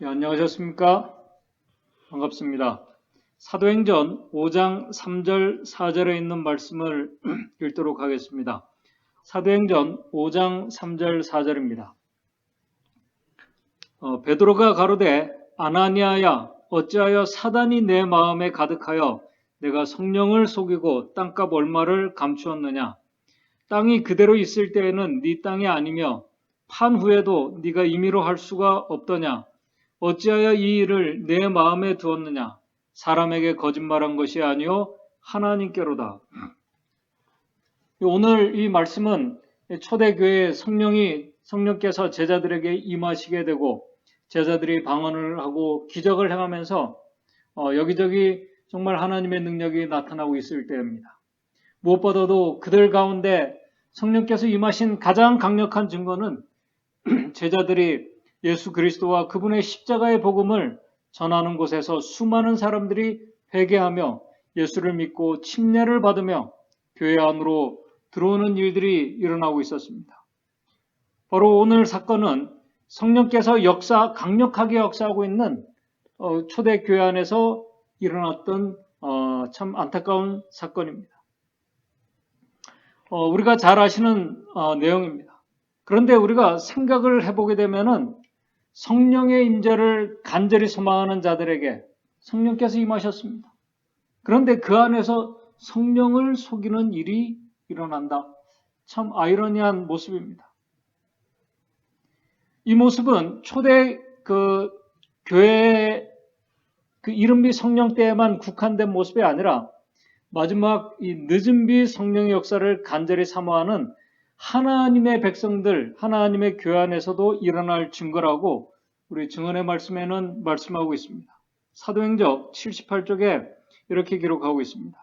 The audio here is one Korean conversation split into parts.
네, 안녕하셨습니까? 반갑습니다. 사도행전 5장 3절 4절에 있는 말씀을 읽도록 하겠습니다. 사도행전 5장 3절 4절입니다. 베드로가 가로되 아나니아야 어찌하여 사단이 내 마음에 가득하여 내가 성령을 속이고 땅값 얼마를 감추었느냐. 땅이 그대로 있을 때에는 네 땅이 아니며 판 후에도 네가 임의로 할 수가 없더냐. 어찌하여 이 일을 내 마음에 두었느냐. 사람에게 거짓말한 것이 아니요 하나님께로다. 오늘 이 말씀은 초대교회 성령께서 제자들에게 임하시게 되고 제자들이 방언을 하고 기적을 행하면서 여기저기 정말 하나님의 능력이 나타나고 있을 때입니다. 무엇보다도 그들 가운데 성령께서 임하신 가장 강력한 증거는 제자들이 예수 그리스도와 그분의 십자가의 복음을 전하는 곳에서 수많은 사람들이 회개하며 예수를 믿고 침례를 받으며 교회 안으로 들어오는 일들이 일어나고 있었습니다. 바로 오늘 사건은 성령께서 강력하게 역사하고 있는 초대교회 안에서 일어났던 참 안타까운 사건입니다. 우리가 잘 아시는 내용입니다. 그런데 우리가 생각을 해보게 되면은 성령의 임재를 간절히 소망하는 자들에게 성령께서 임하셨습니다. 그런데 그 안에서 성령을 속이는 일이 일어난다. 참 아이러니한 모습입니다. 이 모습은 초대 교회의 이른비 성령 때에만 국한된 모습이 아니라 마지막 이 늦은 비 성령의 역사를 간절히 사모하는 하나님의 백성들, 하나님의 교회 안에서도 일어날 증거라고 우리 증언의 말씀에는 말씀하고 있습니다. 사도행전 78쪽에 이렇게 기록하고 있습니다.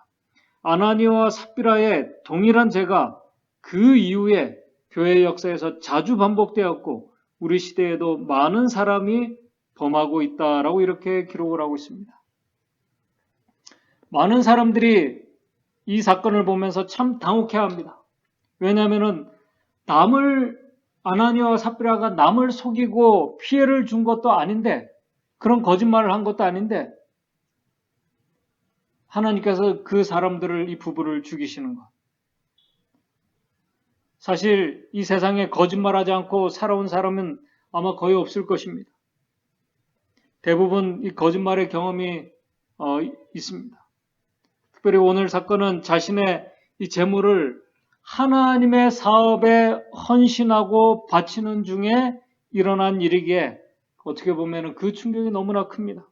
아나니아와 삽비라의 동일한 죄가 그 이후에 교회 역사에서 자주 반복되었고 우리 시대에도 많은 사람이 범하고 있다라고 이렇게 기록을 하고 있습니다. 많은 사람들이 이 사건을 보면서 참 당혹해합니다. 왜냐하면 아나니아와 삽비라가 남을 속이고 피해를 준 것도 아닌데 그런 거짓말을 한 것도 아닌데 하나님께서 그 사람들을 이 부부를 죽이시는 것. 사실 이 세상에 거짓말하지 않고 살아온 사람은 아마 거의 없을 것입니다. 대부분 이 거짓말의 경험이 있습니다. 특별히 오늘 사건은 자신의 이 재물을 하나님의 사업에 헌신하고 바치는 중에 일어난 일이기에 어떻게 보면 그 충격이 너무나 큽니다.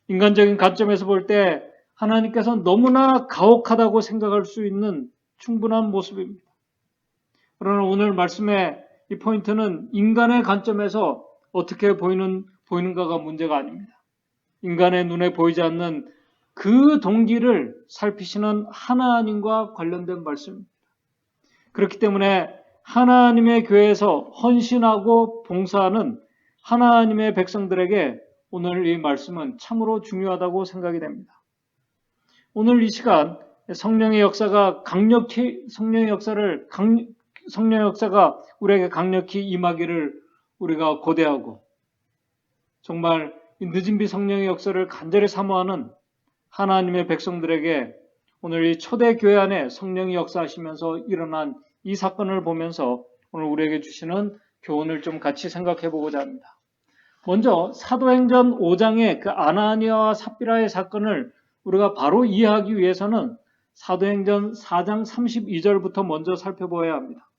인간적인 관점에서 볼 때 하나님께서 너무나 가혹하다고 생각할 수 있는 충분한 모습입니다. 그러나 오늘 말씀의 이 포인트는 인간의 관점에서 어떻게 보이는가가 문제가 아닙니다. 인간의 눈에 보이지 않는 그 동기를 살피시는 하나님과 관련된 말씀입니다. 그렇기 때문에 하나님의 교회에서 헌신하고 봉사하는 하나님의 백성들에게 오늘 이 말씀은 참으로 중요하다고 생각이 됩니다. 오늘 이 시간 성령의 역사가 우리에게 강력히 임하기를 우리가 고대하고 정말 늦은 비 성령의 역사를 간절히 사모하는 하나님의 백성들에게 오늘 이 초대교회 안에 성령이 역사하시면서 일어난 이 사건을 보면서 오늘 우리에게 주시는 교훈을 좀 같이 생각해 보고자 합니다. 먼저 사도행전 5장의 그 아나니아와 삽비라의 사건을 우리가 바로 이해하기 위해서는 사도행전 4장 32절부터 먼저 살펴보아야 합니다.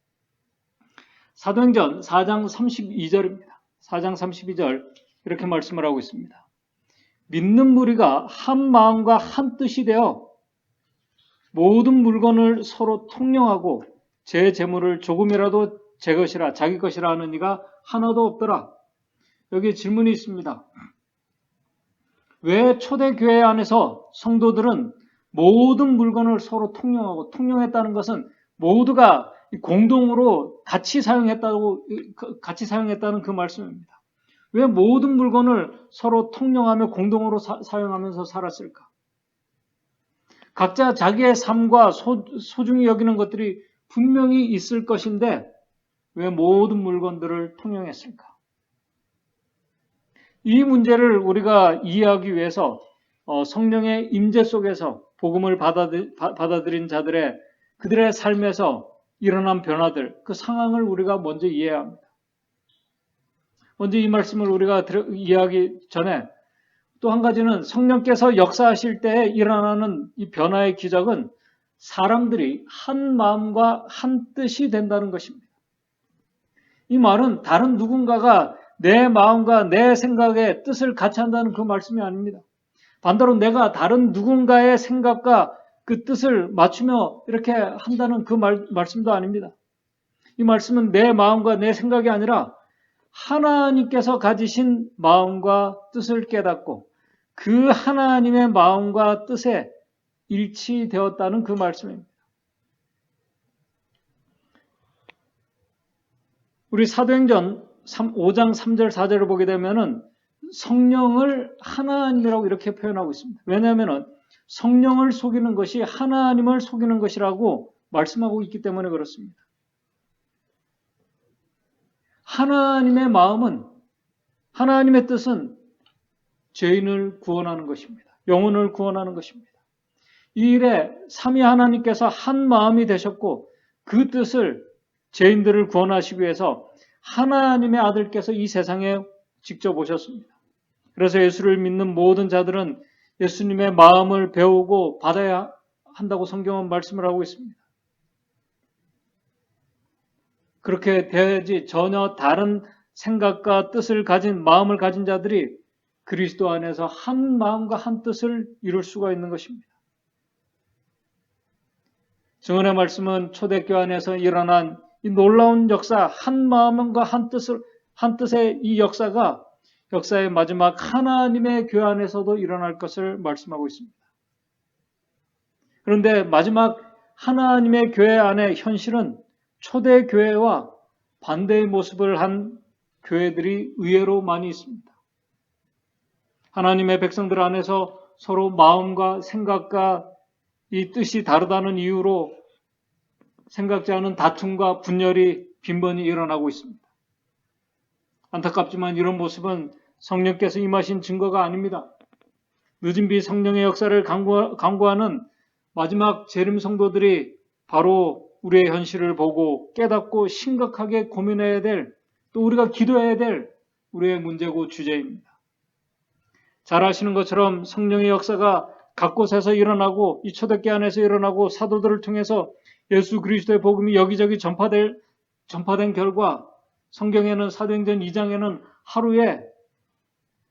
사도행전 4장 32절입니다. 4장 32절 이렇게 말씀을 하고 있습니다. 믿는 무리가 한 마음과 한 뜻이 되어 모든 물건을 서로 통용하고 제 재물을 조금이라도 자기 것이라 하는 이가 하나도 없더라. 여기 질문이 있습니다. 왜 초대교회 안에서 성도들은 모든 물건을 서로 통용했다는 것은 모두가 공동으로 같이 사용했다는 그 말씀입니다. 왜 모든 물건을 서로 통용하며 공동으로 사용하면서 살았을까? 각자 자기의 삶과 소중히 여기는 것들이 분명히 있을 것인데 왜 모든 물건들을 통용했을까? 이 문제를 우리가 이해하기 위해서 성령의 임재 속에서 복음을 받아들인 자들의 그들의 삶에서 일어난 변화들, 그 상황을 우리가 먼저 이해해야 합니다. 먼저 이 말씀을 우리가 이해하기 전에 또 한 가지는 성령께서 역사하실 때 일어나는 이 변화의 기적은 사람들이 한 마음과 한 뜻이 된다는 것입니다. 이 말은 다른 누군가가 내 마음과 내 생각의 뜻을 같이 한다는 그 말씀이 아닙니다. 반대로 내가 다른 누군가의 생각과 그 뜻을 맞추며 이렇게 한다는 그 말씀도 아닙니다. 이 말씀은 내 마음과 내 생각이 아니라 하나님께서 가지신 마음과 뜻을 깨닫고 그 하나님의 마음과 뜻에 일치되었다는 그 말씀입니다. 우리 사도행전 5장 3절 4절을 보게 되면은 성령을 하나님이라고 이렇게 표현하고 있습니다. 왜냐하면 성령을 속이는 것이 하나님을 속이는 것이라고 말씀하고 있기 때문에 그렇습니다. 하나님의 마음은, 하나님의 뜻은 죄인을 구원하는 것입니다. 영혼을 구원하는 것입니다. 이 일에 삼위 하나님께서 한 마음이 되셨고 그 뜻을 죄인들을 구원하시기 위해서 하나님의 아들께서 이 세상에 직접 오셨습니다. 그래서 예수를 믿는 모든 자들은 예수님의 마음을 배우고 받아야 한다고 성경은 말씀을 하고 있습니다. 그렇게 되어야지 전혀 다른 생각과 뜻을 가진 마음을 가진 자들이 그리스도 안에서 한 마음과 한 뜻을 이룰 수가 있는 것입니다. 증언의 말씀은 초대교회 안에서 일어난 이 놀라운 역사, 한 마음과 한 뜻의 이 역사의 마지막 하나님의 교회 안에서도 일어날 것을 말씀하고 있습니다. 그런데 마지막 하나님의 교회 안의 현실은 초대교회와 반대의 모습을 한 교회들이 의외로 많이 있습니다. 하나님의 백성들 안에서 서로 마음과 생각과 이 뜻이 다르다는 이유로 생각지 않은 다툼과 분열이 빈번히 일어나고 있습니다. 안타깝지만 이런 모습은 성령께서 임하신 증거가 아닙니다. 늦은 비 성령의 역사를 강구하는 마지막 재림 성도들이 바로 우리의 현실을 보고 깨닫고 심각하게 고민해야 될, 또 우리가 기도해야 될 우리의 문제고 주제입니다. 잘 아시는 것처럼 성령의 역사가 각 곳에서 일어나고 이 초대교회 안에서 일어나고 사도들을 통해서 예수 그리스도의 복음이 여기저기 전파된 결과 성경에는 사도행전 2장에는 하루에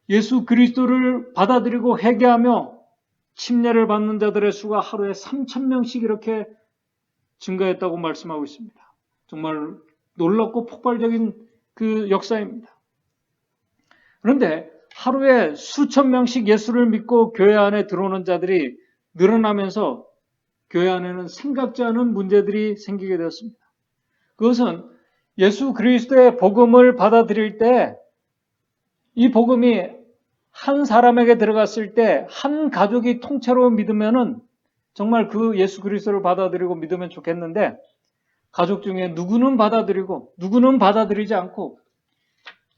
예수 그리스도를 받아들이고 회개하며 침례를 받는 자들의 수가 하루에 3,000명씩 이렇게 증가했다고 말씀하고 있습니다. 정말 놀랍고 폭발적인 그 역사입니다. 그런데 하루에 수천 명씩 예수를 믿고 교회 안에 들어오는 자들이 늘어나면서 교회 안에는 생각지 않은 문제들이 생기게 되었습니다. 그것은 예수 그리스도의 복음을 받아들일 때 이 복음이 한 사람에게 들어갔을 때 한 가족이 통째로 믿으면은 정말 그 예수 그리스도를 받아들이고 믿으면 좋겠는데 가족 중에 누구는 받아들이고 누구는 받아들이지 않고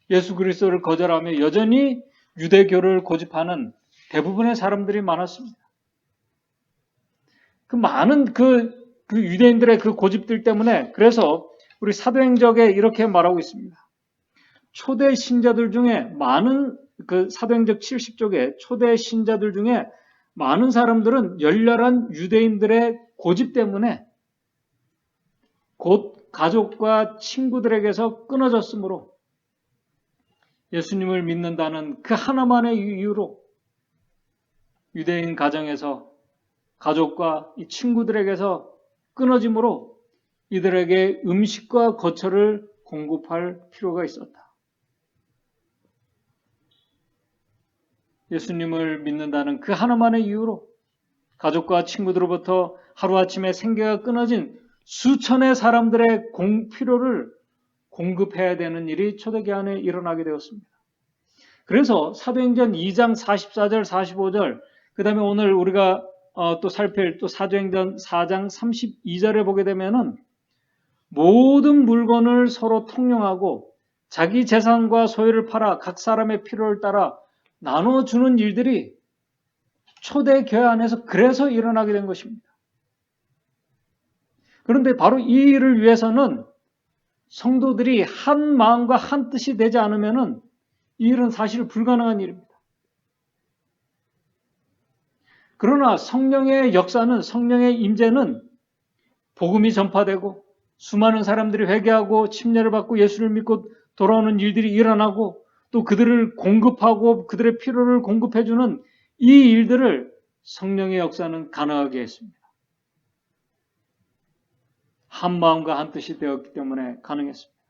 예수 그리스도를 거절하며 여전히 유대교를 고집하는 대부분의 사람들이 많았습니다. 그 많은 그 유대인들의 그 고집들 때문에 그래서 우리 사도행적에 이렇게 말하고 있습니다. 초대 신자들 중에 많은 그 사도행적 70쪽에 초대 신자들 중에 많은 사람들은 열렬한 유대인들의 고집 때문에 곧 가족과 친구들에게서 끊어졌으므로 예수님을 믿는다는 그 하나만의 이유로 유대인 가정에서 가족과 이 친구들에게서 끊어짐으로 이들에게 음식과 거처를 공급할 필요가 있었다. 예수님을 믿는다는 그 하나만의 이유로 가족과 친구들로부터 하루아침에 생계가 끊어진 수천의 사람들의 필요를 공급해야 되는 일이 초대교회 안에 일어나게 되었습니다. 그래서 사도행전 2장 44절 45절 그 다음에 오늘 우리가 또 살필 또 사도행전 4장 32절에 보게 되면은 모든 물건을 서로 통용하고 자기 재산과 소유를 팔아 각 사람의 필요를 따라 나눠주는 일들이 초대 교회 안에서 그래서 일어나게 된 것입니다. 그런데 바로 이 일을 위해서는 성도들이 한 마음과 한 뜻이 되지 않으면 이 일은 사실 불가능한 일입니다. 그러나 성령의 역사는, 성령의 임재는 복음이 전파되고 수많은 사람들이 회개하고 침례를 받고 예수를 믿고 돌아오는 일들이 일어나고 또 그들을 공급하고 그들의 필요를 공급해주는 이 일들을 성령의 역사는 가능하게 했습니다. 한 마음과 한 뜻이 되었기 때문에 가능했습니다.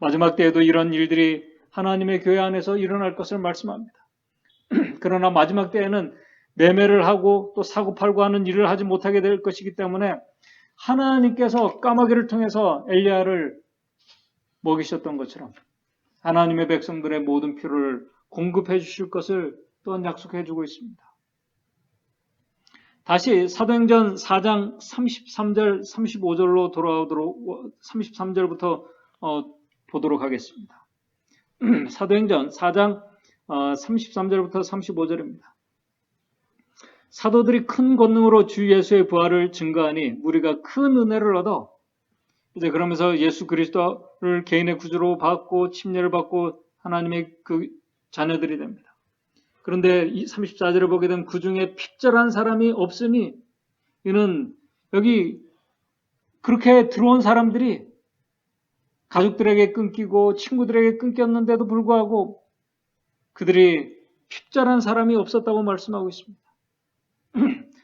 마지막 때에도 이런 일들이 하나님의 교회 안에서 일어날 것을 말씀합니다. 그러나 마지막 때에는 매매를 하고 또 사고팔고 하는 일을 하지 못하게 될 것이기 때문에 하나님께서 까마귀를 통해서 엘리야를 먹이셨던 것처럼 하나님의 백성들의 모든 필요를 공급해 주실 것을 또한 약속해 주고 있습니다. 다시 사도행전 4장 33절 35절로 돌아오도록 33절부터 보도록 하겠습니다. 사도행전 4장 33절부터 35절입니다. 사도들이 큰 권능으로 주 예수의 부활을 증거하니 무리가 큰 은혜를 얻어 이제 그러면서 예수 그리스도를 개인의 구주로 받고 침례를 받고 하나님의 그 자녀들이 됩니다. 그런데 34절을 보게 되면 그 중에 핍절한 사람이 없으니 이는 여기 그렇게 들어온 사람들이 가족들에게 끊기고 친구들에게 끊겼는데도 불구하고 그들이 핍절한 사람이 없었다고 말씀하고 있습니다.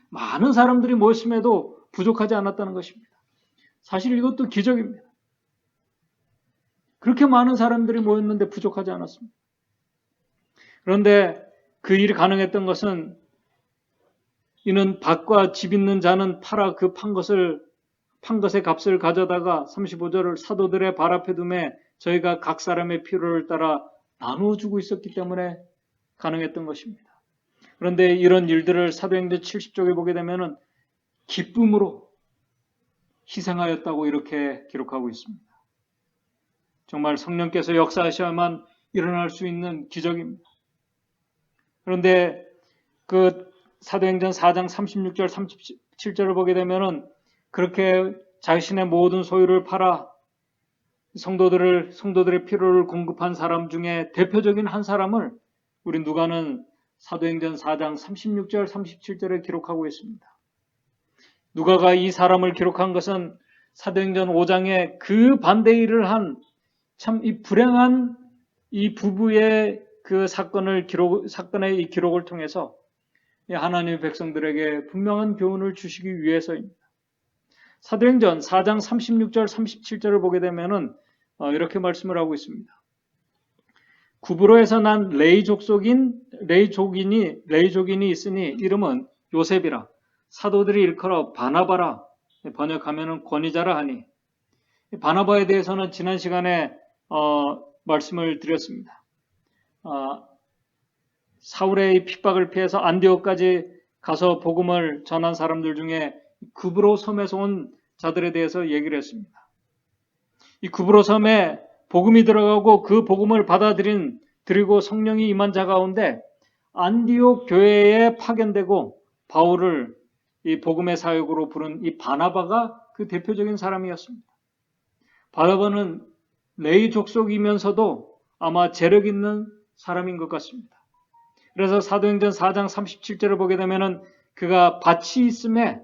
많은 사람들이 모였음에도 부족하지 않았다는 것입니다. 사실 이것도 기적입니다. 그렇게 많은 사람들이 모였는데 부족하지 않았습니다. 그런데 그 일이 가능했던 것은 이는 밭과 집 있는 자는 팔아 그 판 것의 값을 가져다가 35절을 사도들의 발 앞에 두매 저희가 각 사람의 필요를 따라 나누어주고 있었기 때문에 가능했던 것입니다. 그런데 이런 일들을 사도행전 70쪽에 보게 되면 기쁨으로 희생하였다고 이렇게 기록하고 있습니다. 정말 성령께서 역사하셔야만 일어날 수 있는 기적입니다. 그런데 그 사도행전 4장 36절 37절을 보게 되면 그렇게 자신의 모든 소유를 팔아 성도들의 필요를 공급한 사람 중에 대표적인 한 사람을 우리 누가는 사도행전 4장 36절 37절에 기록하고 있습니다. 누가가 이 사람을 기록한 것은 사도행전 5장에 그 반대 일을 한 참 이 불행한 이 부부의 그 사건의 이 기록을 통해서 하나님의 백성들에게 분명한 교훈을 주시기 위해서입니다. 사도행전 4장 36절 37절을 보게 되면은 이렇게 말씀을 하고 있습니다. 구브로에서 난 레이 족인이 있으니 이름은 요셉이라 사도들이 일컬어 바나바라 번역하면은 권위자라 하니 바나바에 대해서는 지난 시간에 말씀을 드렸습니다. 사울의 핍박을 피해서 안디옥까지 가서 복음을 전한 사람들 중에 구브로 섬에서 온 자들에 대해서 얘기를 했습니다. 이 구브로 섬에 복음이 들어가고 그 복음을 받아들이고 성령이 임한 자 가운데 안디옥 교회에 파견되고 바울을 이 복음의 사역으로 부른 이 바나바가 그 대표적인 사람이었습니다. 바나바는 레위 족속이면서도 아마 재력 있는 사람인 것 같습니다. 그래서 사도행전 4장 37절을 보게 되면은 그가 밭이 있음에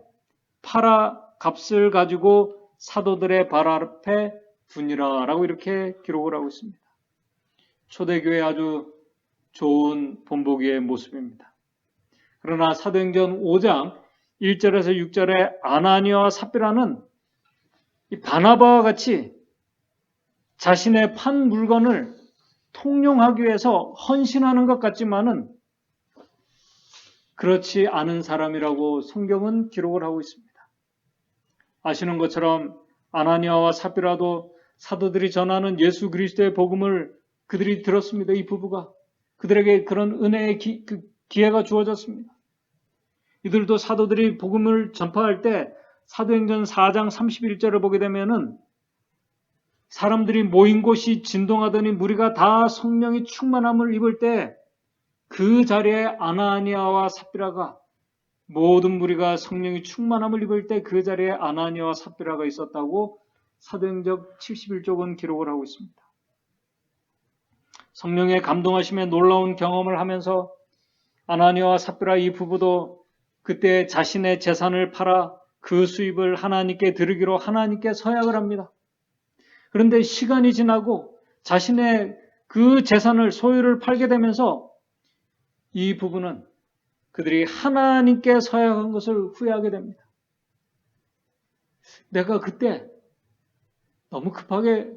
팔아 값을 가지고 사도들의 발 앞에 두니라 라고 이렇게 기록을 하고 있습니다. 초대교회 아주 좋은 본보기의 모습입니다. 그러나 사도행전 5장 1절에서 6절에 아나니아와 삽비라는 이 바나바와 같이 자신의 판 물건을 통용하기 위해서 헌신하는 것 같지만은 그렇지 않은 사람이라고 성경은 기록을 하고 있습니다. 아시는 것처럼 아나니아와 삽비라도 사도들이 전하는 예수 그리스도의 복음을 그들이 들었습니다. 이 부부가 그들에게 그런 은혜의 기회가 주어졌습니다. 이들도 사도들이 복음을 전파할 때 사도행전 4장 31절을 보게 되면은 사람들이 모인 곳이 진동하더니 무리가 다 성령의 충만함을 입을 때 그 자리에 아나니아와 삽비라가, 모든 무리가 성령의 충만함을 입을 때 그 자리에 아나니아와 삽비라가 있었다고 사도행전 71쪽은 기록을 하고 있습니다. 성령의 감동하심에 놀라운 경험을 하면서 아나니아와 삽비라 이 부부도 그때 자신의 재산을 팔아 그 수입을 하나님께 드리기로 하나님께 서약을 합니다. 그런데 시간이 지나고 자신의 그 재산을, 소유를 팔게 되면서 이 부부는 그들이 하나님께 서약한 것을 후회하게 됩니다. 내가 그때 너무 급하게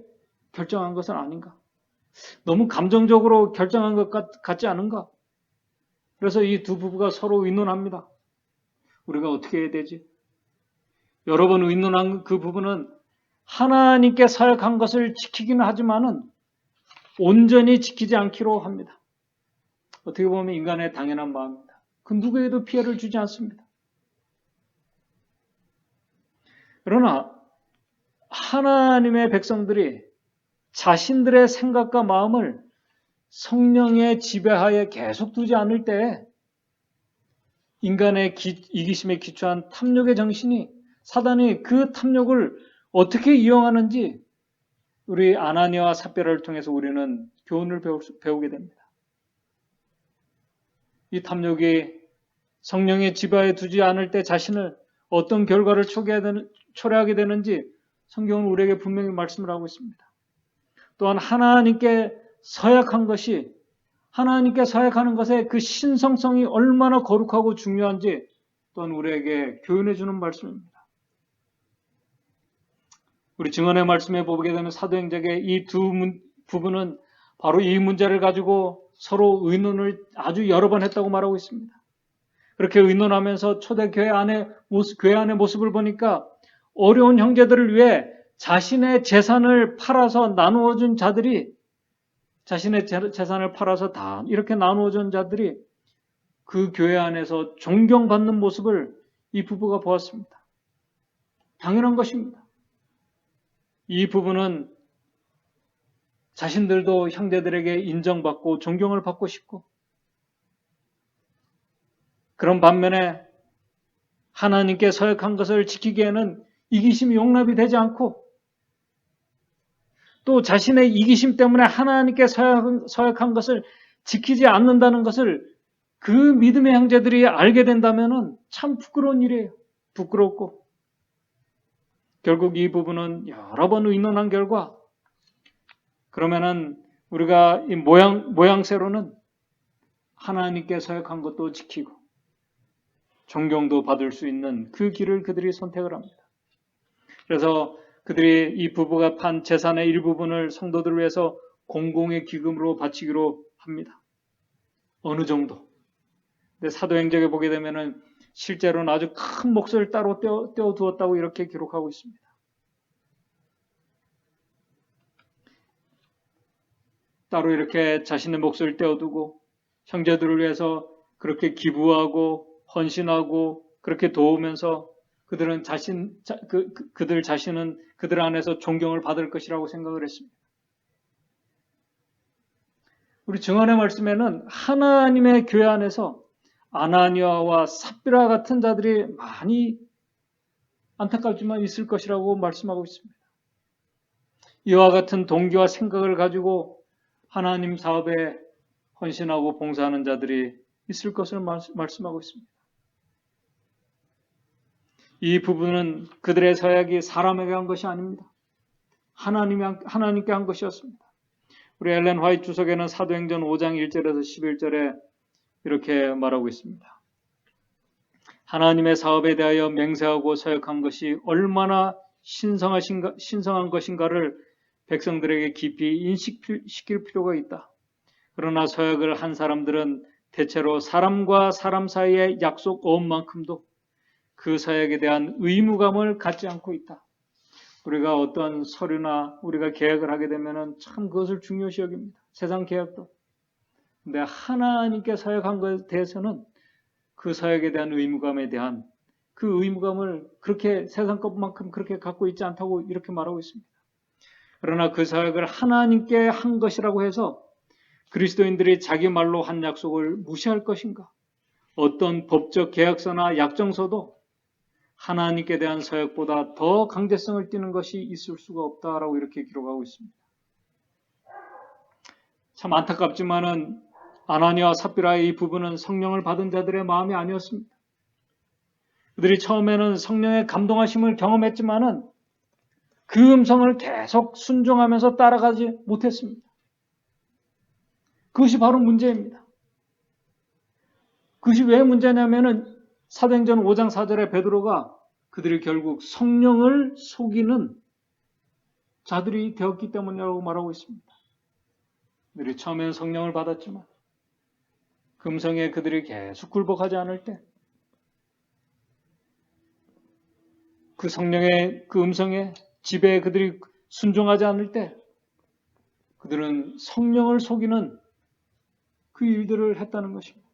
결정한 것은 아닌가? 너무 감정적으로 결정한 것 같지 않은가? 그래서 이 두 부부가 서로 의논합니다. 우리가 어떻게 해야 되지? 여러 번 의논한 그 부부는 하나님께 서약한 것을 지키기는 하지만은 온전히 지키지 않기로 합니다. 어떻게 보면 인간의 당연한 마음입니다. 그 누구에도 피해를 주지 않습니다. 그러나 하나님의 백성들이 자신들의 생각과 마음을 성령의 지배하에 계속 두지 않을 때 인간의 이기심에 기초한 탐욕의 정신이, 사단이 그 탐욕을 어떻게 이용하는지 우리 아나니아와 삽비라를 통해서 우리는 교훈을 배우게 됩니다. 이 탐욕이 성령의 지배하에 두지 않을 때 자신을 어떤 결과를 초래하게 되는지 성경은 우리에게 분명히 말씀을 하고 있습니다. 또한 하나님께 서약한 것이, 하나님께 서약하는 것의 그 신성성이 얼마나 거룩하고 중요한지 또한 우리에게 교훈해 주는 말씀입니다. 우리 증언의 말씀에 보게 되면 사도행전의 이 두 부부는 바로 이 문제를 가지고 서로 의논을 아주 여러 번 했다고 말하고 있습니다. 그렇게 의논하면서 초대교회 안의 모습을 보니까 어려운 형제들을 위해 자신의 재산을 팔아서 나누어준 자들이, 자신의 재산을 팔아서 다 이렇게 나누어준 자들이 그 교회 안에서 존경받는 모습을 이 부부가 보았습니다. 당연한 것입니다. 이 부부는 자신들도 형제들에게 인정받고 존경을 받고 싶고, 그런 반면에 하나님께 서약한 것을 지키기에는 이기심이 용납이 되지 않고, 또 자신의 이기심 때문에 하나님께 서약한 것을 지키지 않는다는 것을 그 믿음의 형제들이 알게 된다면 참 부끄러운 일이에요. 부끄럽고, 결국 이 부분은 여러 번 의논한 결과, 그러면은 우리가 이 모양새로는 하나님께 서약한 것도 지키고 존경도 받을 수 있는 그 길을 그들이 선택을 합니다. 그래서 그들이 이 부부가 판 재산의 일부분을 성도들을 위해서 공공의 기금으로 바치기로 합니다. 어느 정도. 근데 사도행전에 보게 되면은 실제로는 아주 큰 몫을 따로 떼어두었다고 이렇게 기록하고 있습니다. 따로 이렇게 자신의 몫을 떼어두고 형제들을 위해서 그렇게 기부하고 헌신하고 그렇게 도우면서 그들은 그들 자신은 그들 안에서 존경을 받을 것이라고 생각을 했습니다. 우리 증언의 말씀에는 하나님의 교회 안에서 아나니아와 삽비라 같은 자들이 많이 안타깝지만 있을 것이라고 말씀하고 있습니다. 이와 같은 동기와 생각을 가지고 하나님 사업에 헌신하고 봉사하는 자들이 있을 것을 말씀하고 있습니다. 이 부분은 그들의 서약이 사람에게 한 것이 아닙니다. 하나님께 한 것이었습니다. 우리 엘렌 화이트 주석에는 사도행전 5장 1절에서 11절에 이렇게 말하고 있습니다. 하나님의 사업에 대하여 맹세하고 서약한 것이 얼마나 신성한 것인가를 백성들에게 깊이 인식시킬 필요가 있다. 그러나 서약을 한 사람들은 대체로 사람과 사람 사이의 약속 어음만큼도 그 서약에 대한 의무감을 갖지 않고 있다. 우리가 어떤 서류나 우리가 계약을 하게 되면 참 그것을 중요시 여깁니다. 세상 계약도. 근데 하나님께 서약한 것에 대해서는 그 서약에 대한 의무감에 대한 그 의무감을 그렇게 세상 것만큼 그렇게 갖고 있지 않다고 이렇게 말하고 있습니다. 그러나 그 사역을 하나님께 한 것이라고 해서 그리스도인들이 자기 말로 한 약속을 무시할 것인가? 어떤 법적 계약서나 약정서도 하나님께 대한 서약보다 더 강제성을 띠는 것이 있을 수가 없다라고 이렇게 기록하고 있습니다. 참 안타깝지만은 아나니와 삽비라의 이 부부는 성령을 받은 자들의 마음이 아니었습니다. 그들이 처음에는 성령의 감동하심을 경험했지만은 그 음성을 계속 순종하면서 따라가지 못했습니다. 그것이 바로 문제입니다. 그것이 왜 문제냐면은 사도행전 5장 4절에 베드로가 그들이 결국 성령을 속이는 자들이 되었기 때문이라고 말하고 있습니다. 그들이 처음에는 성령을 받았지만 그 음성에 그들이 계속 굴복하지 않을 때 그 성령의 그 음성에 지배에 그들이 순종하지 않을 때 그들은 성령을 속이는 그 일들을 했다는 것입니다.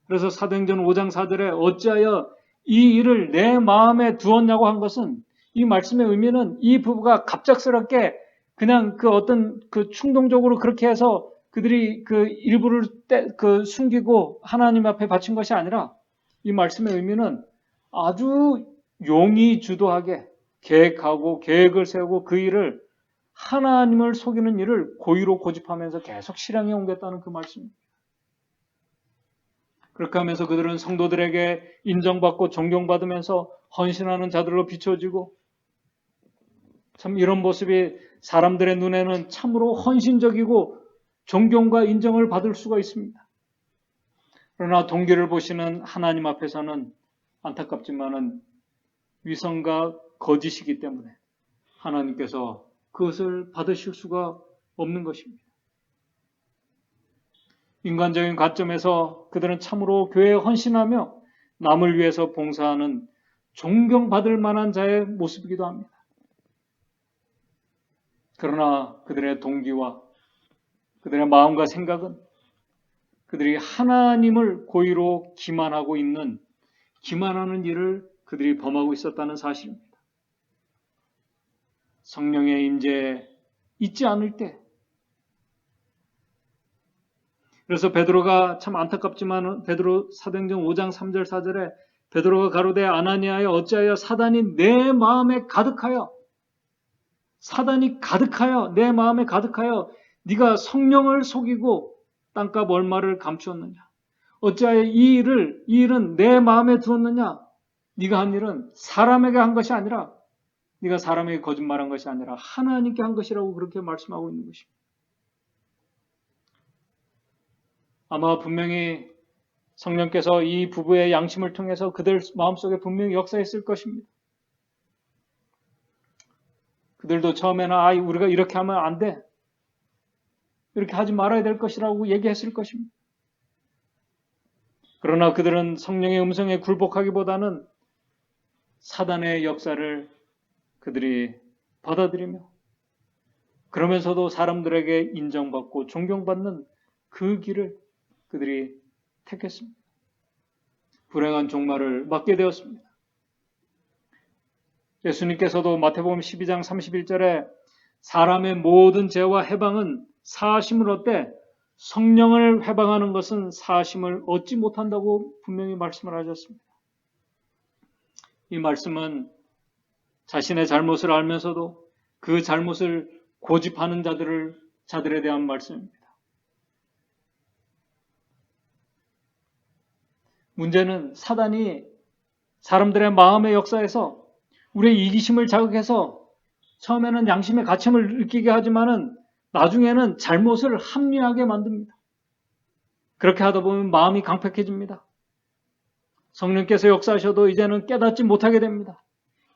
그래서 사도행전 5장 4절에 어찌하여 이 일을 내 마음에 두었냐고 한 것은 이 말씀의 의미는 이 부부가 갑작스럽게 그냥 그 어떤 그 충동적으로 그렇게 해서 그들이 그 일부를 숨기고 하나님 앞에 바친 것이 아니라 이 말씀의 의미는 아주 용의 주도하게 계획하고 계획을 세우고 그 일을 하나님을 속이는 일을 고의로 고집하면서 계속 실행해 옮겼다는 그 말씀입니다. 그렇게 하면서 그들은 성도들에게 인정받고 존경받으면서 헌신하는 자들로 비춰지고 참 이런 모습이 사람들의 눈에는 참으로 헌신적이고 존경과 인정을 받을 수가 있습니다. 그러나 동기를 보시는 하나님 앞에서는 안타깝지만은 위선과 거짓이기 때문에 하나님께서 그것을 받으실 수가 없는 것입니다. 인간적인 관점에서 그들은 참으로 교회에 헌신하며 남을 위해서 봉사하는 존경받을 만한 자의 모습이기도 합니다. 그러나 그들의 동기와 그들의 마음과 생각은 그들이 하나님을 고의로 기만하는 일을 그들이 범하고 있었다는 사실입니다. 성령의 임재에 있지 않을 때 그래서 베드로가 참 안타깝지만 베드로 사도행전 5장 3절 4절에 베드로가 가로되 아나니아여 어찌하여 사단이 내 마음에 가득하여 내 마음에 가득하여 네가 성령을 속이고 땅값 얼마를 감추었느냐 어찌하여 이 일은 내 마음에 두었느냐 네가 한 일은 사람에게 한 것이 아니라 네가 사람에게 거짓말한 것이 아니라 하나님께 한 것이라고 그렇게 말씀하고 있는 것입니다. 아마 분명히 성령께서 이 부부의 양심을 통해서 그들 마음속에 분명히 역사했을 것입니다. 그들도 처음에는 우리가 이렇게 하면 안 돼. 이렇게 하지 말아야 될 것이라고 얘기했을 것입니다. 그러나 그들은 성령의 음성에 굴복하기보다는 사단의 역사를 그들이 받아들이며 그러면서도 사람들에게 인정받고 존경받는 그 길을 그들이 택했습니다. 불행한 종말을 맞게 되었습니다. 예수님께서도 마태복음 12장 31절에 사람의 모든 죄와 해방은 사하심을 얻되 성령을 해방하는 것은 사하심을 얻지 못한다고 분명히 말씀을 하셨습니다. 이 말씀은 자신의 잘못을 알면서도 그 잘못을 고집하는 자들에 대한 말씀입니다. 문제는 사단이 사람들의 마음의 역사에서 우리의 이기심을 자극해서 처음에는 양심의 가침을 느끼게 하지만은 나중에는 잘못을 합리하게 만듭니다. 그렇게 하다 보면 마음이 강팍해집니다. 성령께서 역사하셔도 이제는 깨닫지 못하게 됩니다.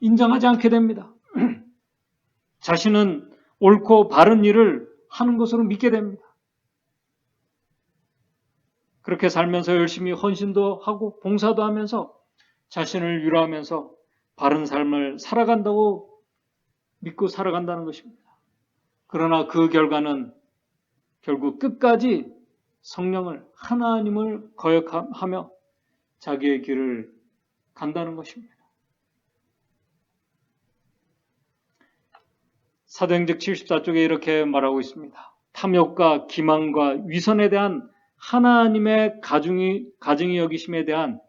인정하지 않게 됩니다. 자신은 옳고 바른 일을 하는 것으로 믿게 됩니다. 그렇게 살면서 열심히 헌신도 하고 봉사도 하면서 자신을 위로하면서 바른 삶을 살아간다고 믿고 살아간다는 것입니다. 그러나 그 결과는 결국 끝까지 성령을 하나님을 거역하며 자기의 길을 간다는 것입니다. 사도행전 74쪽에 이렇게 말하고 있습니다. 탐욕과 기만과 위선에 대한 하나님의 가증히 여기심에 대한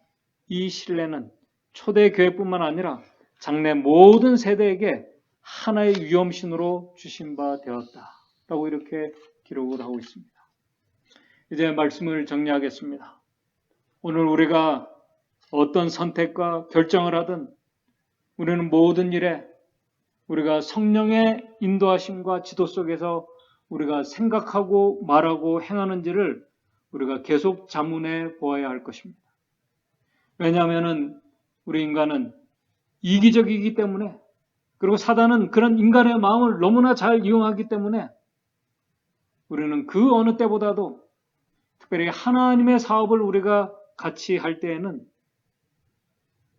이 신뢰는 초대교회뿐만 아니라 장래 모든 세대에게 하나의 위험신으로 주신 바 되었다. 라고 이렇게 기록을 하고 있습니다. 이제 말씀을 정리하겠습니다. 오늘 우리가 어떤 선택과 결정을 하든 우리는 모든 일에 우리가 성령의 인도하심과 지도 속에서 우리가 생각하고 말하고 행하는지를 우리가 계속 자문해 보아야 할 것입니다. 왜냐하면 우리 인간은 이기적이기 때문에, 그리고 사단은 그런 인간의 마음을 너무나 잘 이용하기 때문에 우리는 그 어느 때보다도 특별히 하나님의 사업을 우리가 같이 할 때에는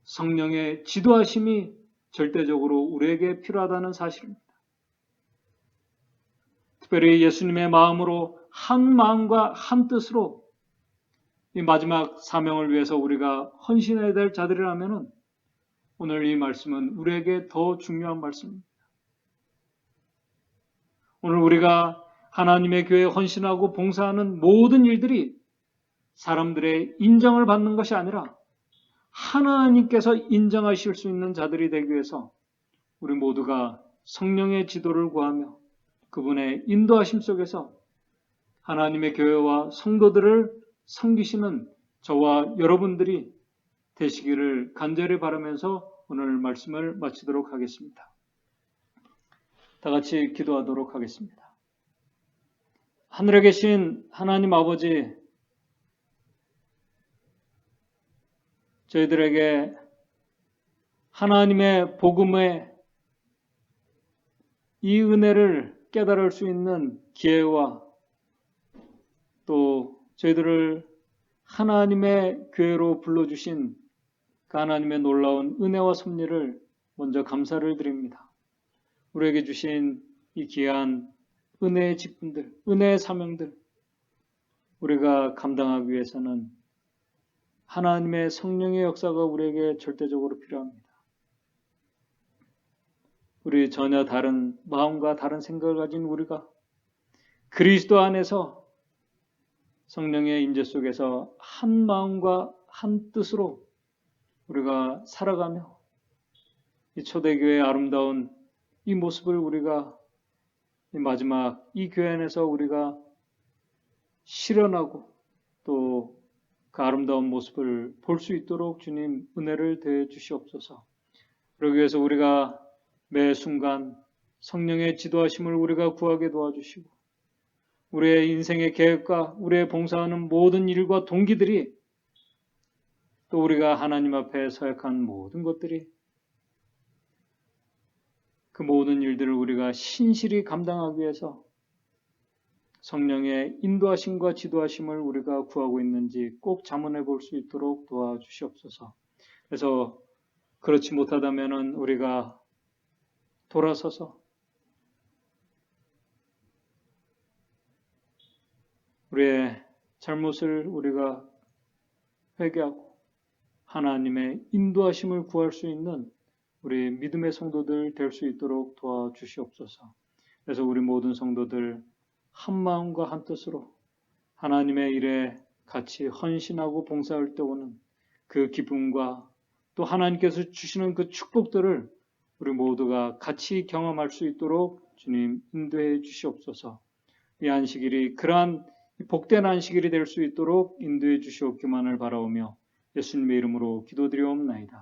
성령의 지도하심이 절대적으로 우리에게 필요하다는 사실입니다. 특별히 예수님의 마음으로 한 마음과 한 뜻으로 이 마지막 사명을 위해서 우리가 헌신해야 될 자들이라면 오늘 이 말씀은 우리에게 더 중요한 말씀입니다. 오늘 우리가 하나님의 교회에 헌신하고 봉사하는 모든 일들이 사람들의 인정을 받는 것이 아니라 하나님께서 인정하실 수 있는 자들이 되기 위해서 우리 모두가 성령의 지도를 구하며 그분의 인도하심 속에서 하나님의 교회와 성도들을 섬기시는 저와 여러분들이 되시기를 간절히 바라면서 오늘 말씀을 마치도록 하겠습니다. 다 같이 기도하도록 하겠습니다. 하늘에 계신 하나님 아버지, 저희들에게 하나님의 복음의 이 은혜를 깨달을 수 있는 기회와 또 저희들을 하나님의 교회로 불러주신 그 하나님의 놀라운 은혜와 섭리를 먼저 감사를 드립니다. 우리에게 주신 이 귀한 은혜의 직분들, 은혜의 사명들 우리가 감당하기 위해서는 하나님의 성령의 역사가 우리에게 절대적으로 필요합니다. 우리 전혀 다른 마음과 다른 생각을 가진 우리가 그리스도 안에서 성령의 임재 속에서 한 마음과 한 뜻으로 우리가 살아가며 이 초대교회의 아름다운 이 모습을 우리가 이 마지막 이 교회 안에서 우리가 실현하고 또 그 아름다운 모습을 볼 수 있도록 주님 은혜를 더해 주시옵소서. 그러기 위해서 우리가 매 순간 성령의 지도하심을 우리가 구하게 도와주시고 우리의 인생의 계획과 우리의 봉사하는 모든 일과 동기들이 또 우리가 하나님 앞에 서약한 모든 것들이 그 모든 일들을 우리가 신실히 감당하기 위해서 성령의 인도하심과 지도하심을 우리가 구하고 있는지 꼭 자문해 볼 수 있도록 도와주시옵소서. 그래서 그렇지 못하다면 우리가 돌아서서 우리의 잘못을 우리가 회개하고 하나님의 인도하심을 구할 수 있는 우리 믿음의 성도들 될 수 있도록 도와주시옵소서. 그래서 우리 모든 성도들 한 마음과 한 뜻으로 하나님의 일에 같이 헌신하고 봉사할 때 오는 그 기쁨과 또 하나님께서 주시는 그 축복들을 우리 모두가 같이 경험할 수 있도록 주님 인도해 주시옵소서. 이 안식일이 그러한 복된 안식일이 될 수 있도록 인도해 주시옵기만을 바라오며 예수님의 이름으로 기도드리옵나이다.